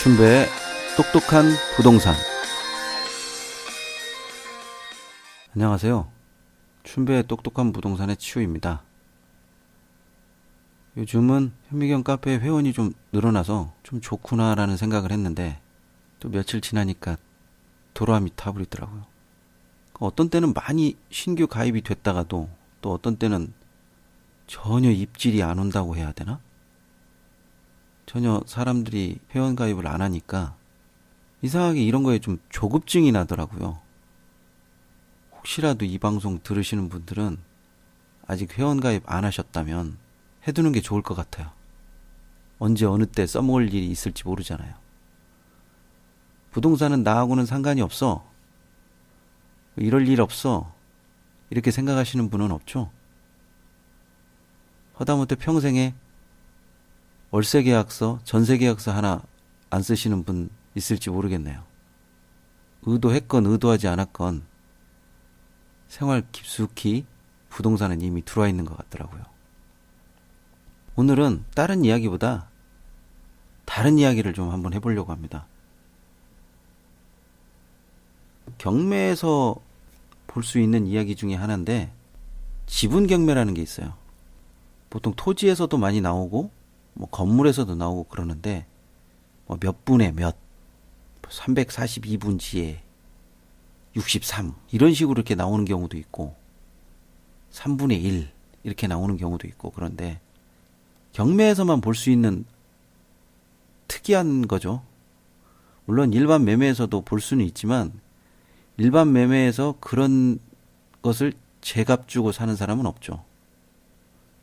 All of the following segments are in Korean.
춘배의 똑똑한 부동산. 안녕하세요. 춘배의 똑똑한 부동산의 치우입니다. 요즘은 현미경 카페 회원이 좀 늘어나서 좀 좋구나라는 생각을 했는데 또 며칠 지나니까 도로함이 타버리더라고요. 어떤 때는 많이 신규 가입이 됐다가도 또 어떤 때는 전혀 입질이 안 온다고 해야 되나? 전혀 사람들이 회원 가입을 안 하니까 이상하게 이런 거에 좀 조급증이 나더라고요. 혹시라도 이 방송 들으시는 분들은 아직 회원 가입 안 하셨다면 해두는 게 좋을 것 같아요. 언제 어느 때 써먹을 일이 있을지 모르잖아요. 부동산은 나하고는 상관이 없어. 이럴 일 없어. 이렇게 생각하시는 분은 없죠? 허다못해 평생에 월세 계약서, 전세 계약서 하나 안 쓰시는 분 있을지 모르겠네요. 의도했건 의도하지 않았건 생활 깊숙이 부동산은 이미 들어와 있는 것 같더라고요. 오늘은 다른 이야기보다 다른 이야기를 좀 한번 해보려고 합니다. 경매에서 볼 수 있는 이야기 중에 하나인데 지분 경매라는 게 있어요. 보통 토지에서도 많이 나오고 뭐 건물에서도 나오고 그러는데 뭐 몇 분의 몇 342분지에 63 이런 식으로 이렇게 나오는 경우도 있고 3분의 1 이렇게 나오는 경우도 있고 그런데 경매에서만 볼 수 있는 특이한 거죠. 물론 일반 매매에서도 볼 수는 있지만 일반 매매에서 그런 것을 제값 주고 사는 사람은 없죠.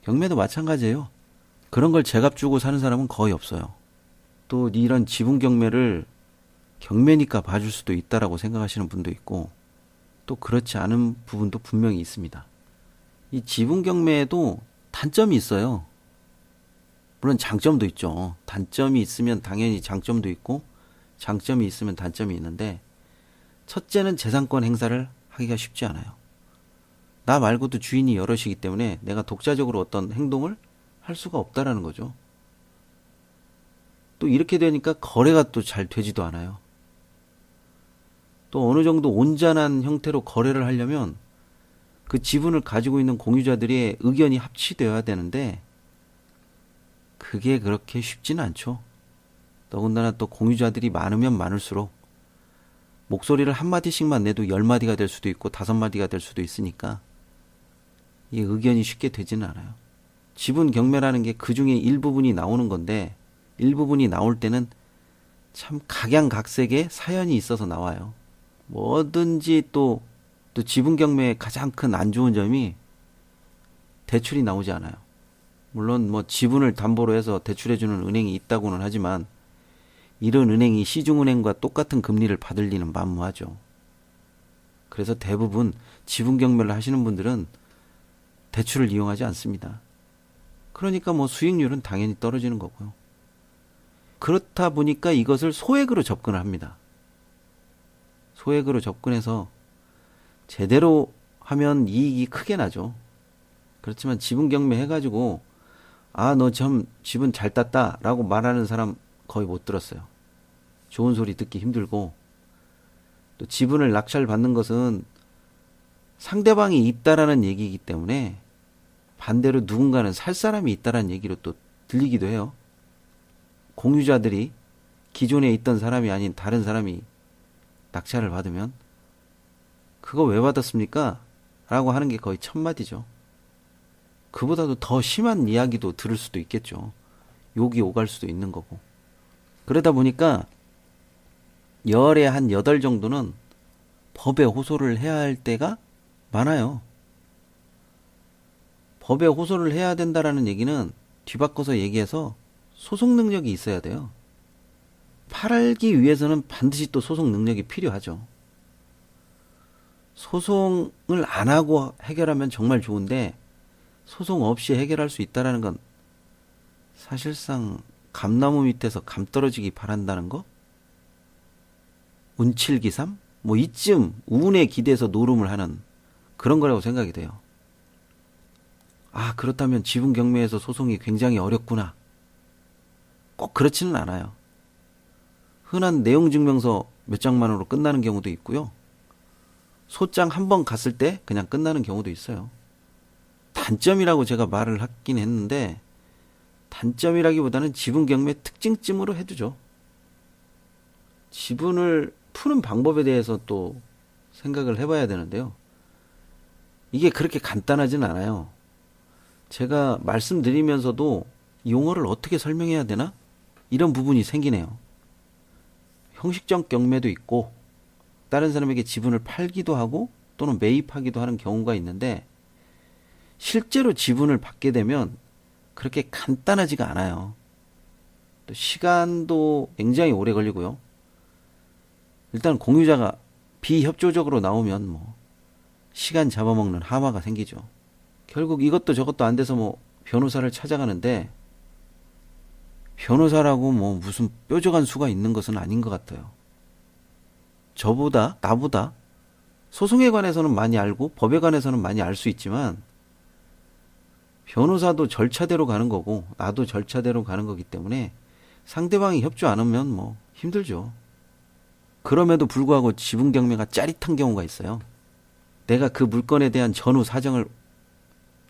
경매도 마찬가지예요. 그런 걸 제값 주고 사는 사람은 거의 없어요. 또 이런 지분 경매를 경매니까 봐줄 수도 있다라고 생각하시는 분도 있고 또 그렇지 않은 부분도 분명히 있습니다. 이 지분 경매에도 단점이 있어요. 물론 장점도 있죠. 단점이 있으면 당연히 장점도 있고 장점이 있으면 단점이 있는데 첫째는 재산권 행사를 하기가 쉽지 않아요. 나 말고도 주인이 여럿이기 때문에 내가 독자적으로 어떤 행동을 할 수가 없다라는 거죠. 또 이렇게 되니까 거래가 또 잘 되지도 않아요. 또 어느 정도 온전한 형태로 거래를 하려면 그 지분을 가지고 있는 공유자들의 의견이 합치되어야 되는데 그게 그렇게 쉽지는 않죠. 더군다나 또 공유자들이 많으면 많을수록 목소리를 한마디씩만 내도 10마디가 될 수도 있고 5마디가 될 수도 있으니까 이 의견이 쉽게 되지는 않아요. 지분 경매라는 게 그 중에 일부분이 나오는 건데 일부분이 나올 때는 참 각양각색의 사연이 있어서 나와요. 뭐든지 또 지분 경매의 가장 큰 안 좋은 점이 대출이 나오지 않아요. 물론 뭐 지분을 담보로 해서 대출해주는 은행이 있다고는 하지만 이런 은행이 시중은행과 똑같은 금리를 받을 리는 만무하죠. 그래서 대부분 지분 경매를 하시는 분들은 대출을 이용하지 않습니다. 그러니까 뭐 수익률은 당연히 떨어지는 거고요. 그렇다 보니까 이것을 소액으로 접근을 합니다. 소액으로 접근해서 제대로 하면 이익이 크게 나죠. 그렇지만 지분 경매 해가지고 너 참 지분 잘 땄다 라고 말하는 사람 거의 못 들었어요. 좋은 소리 듣기 힘들고 또 지분을 낙찰받는 것은 상대방이 있다라는 얘기이기 때문에 반대로 누군가는 살 사람이 있다라는 얘기로 또 들리기도 해요. 공유자들이 기존에 있던 사람이 아닌 다른 사람이 낙찰을 받으면 그거 왜 받았습니까? 라고 하는 게 거의 천마디죠. 그보다도 더 심한 이야기도 들을 수도 있겠죠. 욕이 오갈 수도 있는 거고. 그러다 보니까 열에 한 8 정도는 법에 호소를 해야 할 때가 많아요. 법에 호소를 해야 된다라는 얘기는 뒤바꿔서 얘기해서 소송 능력이 있어야 돼요. 팔기 위해서는 반드시 또 소송 능력이 필요하죠. 소송을 안 하고 해결하면 정말 좋은데 소송 없이 해결할 수 있다는 건 사실상 감나무 밑에서 감 떨어지기 바란다는 거? 운칠기삼? 뭐 이쯤 운에 기대서 노름을 하는 그런 거라고 생각이 돼요. 그렇다면 지분 경매에서 소송이 굉장히 어렵구나. 꼭 그렇지는 않아요. 흔한 내용증명서 몇 장만으로 끝나는 경우도 있고요. 소장 한 번 갔을 때 그냥 끝나는 경우도 있어요. 단점이라고 제가 말을 하긴 했는데 단점이라기보다는 지분 경매 특징쯤으로 해두죠. 지분을 푸는 방법에 대해서 또 생각을 해봐야 되는데요. 이게 그렇게 간단하진 않아요. 제가 말씀드리면서도 용어를 어떻게 설명해야 되나? 이런 부분이 생기네요. 형식적 경매도 있고 다른 사람에게 지분을 팔기도 하고 또는 매입하기도 하는 경우가 있는데 실제로 지분을 받게 되면 그렇게 간단하지가 않아요. 또 시간도 굉장히 오래 걸리고요. 일단 공유자가 비협조적으로 나오면 뭐 시간 잡아먹는 하마가 생기죠. 결국 이것도 저것도 안 돼서 뭐 변호사를 찾아가는데 변호사라고 뭐 무슨 뾰족한 수가 있는 것은 아닌 것 같아요. 나보다 소송에 관해서는 많이 알고 법에 관해서는 많이 알 수 있지만 변호사도 절차대로 가는 거고 나도 절차대로 가는 거기 때문에 상대방이 협조 안 하면 뭐 힘들죠. 그럼에도 불구하고 지분 경매가 짜릿한 경우가 있어요. 내가 그 물건에 대한 전후 사정을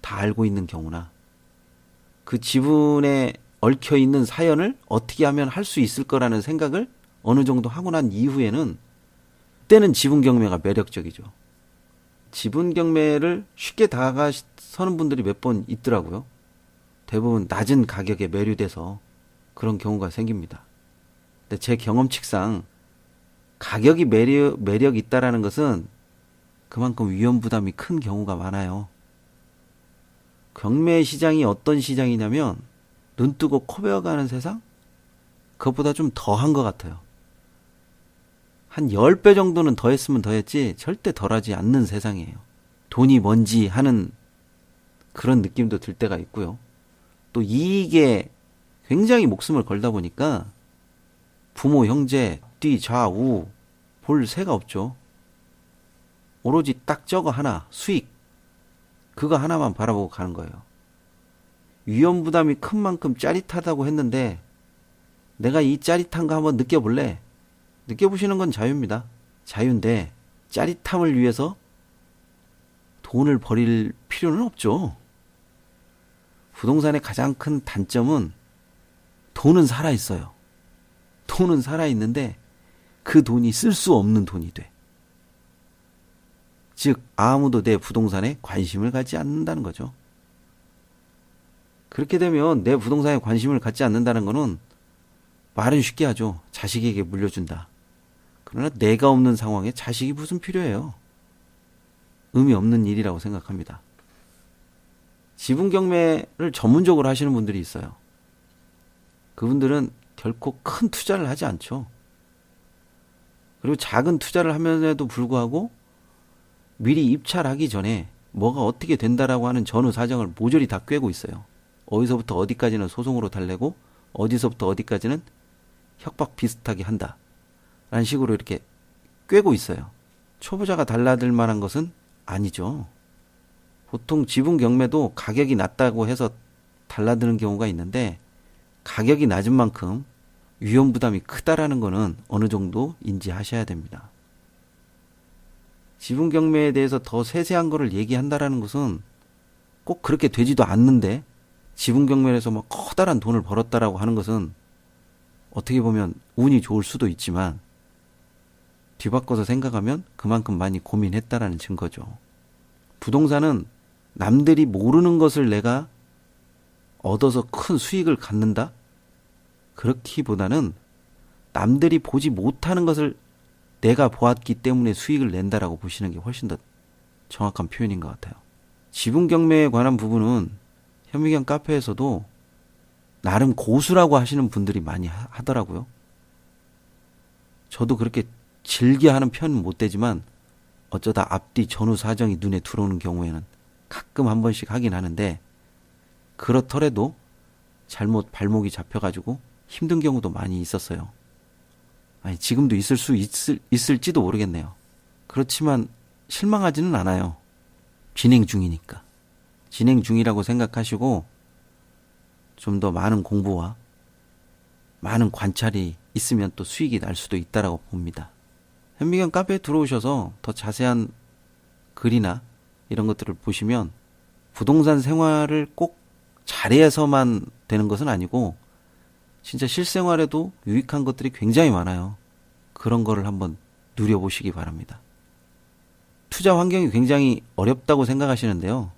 다 알고 있는 경우나 그 지분에 얽혀 있는 사연을 어떻게 하면 할 수 있을 거라는 생각을 어느 정도 하고 난 이후에는 그때는 지분 경매가 매력적이죠. 지분 경매를 쉽게 다가서는 분들이 몇 번 있더라고요. 대부분 낮은 가격에 매료돼서 그런 경우가 생깁니다. 근데 제 경험칙상 가격이 매력 있다라는 것은 그만큼 위험 부담이 큰 경우가 많아요. 경매 시장이 어떤 시장이냐면 눈 뜨고 코 베어가는 세상? 그것보다 좀 더한 것 같아요. 한 10배 정도는 더 했으면 더 했지 절대 덜하지 않는 세상이에요. 돈이 뭔지 하는 그런 느낌도 들 때가 있고요. 또 이익에 굉장히 목숨을 걸다 보니까 부모, 형제, 뒤, 좌우 볼 새가 없죠. 오로지 딱 저거 하나, 수익. 그거 하나만 바라보고 가는 거예요. 위험 부담이 큰 만큼 짜릿하다고 했는데 내가 이 짜릿한 거 한번 느껴볼래? 느껴보시는 건 자유입니다. 자유인데 짜릿함을 위해서 돈을 버릴 필요는 없죠. 부동산의 가장 큰 단점은 돈은 살아있어요. 돈은 살아있는데 그 돈이 쓸 수 없는 돈이 돼. 즉 아무도 내 부동산에 관심을 갖지 않는다는 거죠. 그렇게 되면 내 부동산에 관심을 갖지 않는다는 거는 말은 쉽게 하죠. 자식에게 물려준다. 그러나 내가 없는 상황에 자식이 무슨 필요해요. 의미 없는 일이라고 생각합니다. 지분 경매를 전문적으로 하시는 분들이 있어요. 그분들은 결코 큰 투자를 하지 않죠. 그리고 작은 투자를 하면서도 불구하고 미리 입찰하기 전에 뭐가 어떻게 된다라고 하는 전후 사정을 모조리 다 꿰고 있어요. 어디서부터 어디까지는 소송으로 달래고 어디서부터 어디까지는 협박 비슷하게 한다. 라는 식으로 이렇게 꿰고 있어요. 초보자가 달라들 만한 것은 아니죠. 보통 지분 경매도 가격이 낮다고 해서 달라드는 경우가 있는데 가격이 낮은 만큼 위험 부담이 크다라는 거는 어느 정도 인지하셔야 됩니다. 지분 경매에 대해서 더 세세한 거를 얘기한다라는 것은 꼭 그렇게 되지도 않는데 지분 경매에서 막 커다란 돈을 벌었다라고 하는 것은 어떻게 보면 운이 좋을 수도 있지만 뒤바꿔서 생각하면 그만큼 많이 고민했다라는 증거죠. 부동산은 남들이 모르는 것을 내가 얻어서 큰 수익을 갖는다? 그렇기보다는 남들이 보지 못하는 것을 내가 보았기 때문에 수익을 낸다라고 보시는 게 훨씬 더 정확한 표현인 것 같아요. 지분 경매에 관한 부분은 현미경 카페에서도 나름 고수라고 하시는 분들이 많이 하더라고요. 저도 그렇게 즐겨 하는 편은 못 되지만 어쩌다 앞뒤 전후 사정이 눈에 들어오는 경우에는 가끔 한 번씩 하긴 하는데 그렇더라도 잘못 발목이 잡혀가지고 힘든 경우도 많이 있었어요. 아니, 지금도 있을지도 모르겠네요. 그렇지만 실망하지는 않아요. 진행 중이니까. 진행 중이라고 생각하시고 좀 더 많은 공부와 많은 관찰이 있으면 또 수익이 날 수도 있다라고 봅니다. 현미경 카페에 들어오셔서 더 자세한 글이나 이런 것들을 보시면 부동산 생활을 꼭 잘해서만 되는 것은 아니고 진짜 실생활에도 유익한 것들이 굉장히 많아요. 그런 거를 한번 누려보시기 바랍니다. 투자 환경이 굉장히 어렵다고 생각하시는데요.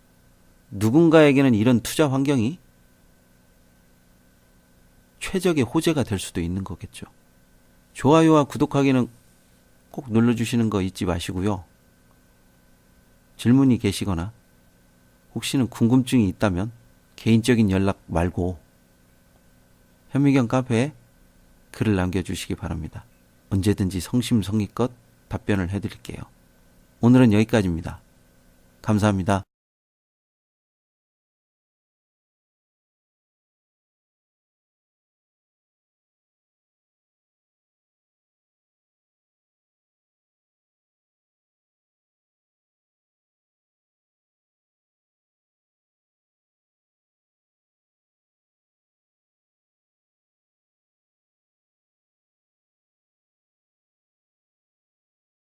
누군가에게는 이런 투자 환경이 최적의 호재가 될 수도 있는 거겠죠. 좋아요와 구독하기는 꼭 눌러주시는 거 잊지 마시고요. 질문이 계시거나 혹시는 궁금증이 있다면 개인적인 연락 말고 현미경 카페에 글을 남겨주시기 바랍니다. 언제든지 성심성의껏 답변을 해드릴게요. 오늘은 여기까지입니다. 감사합니다.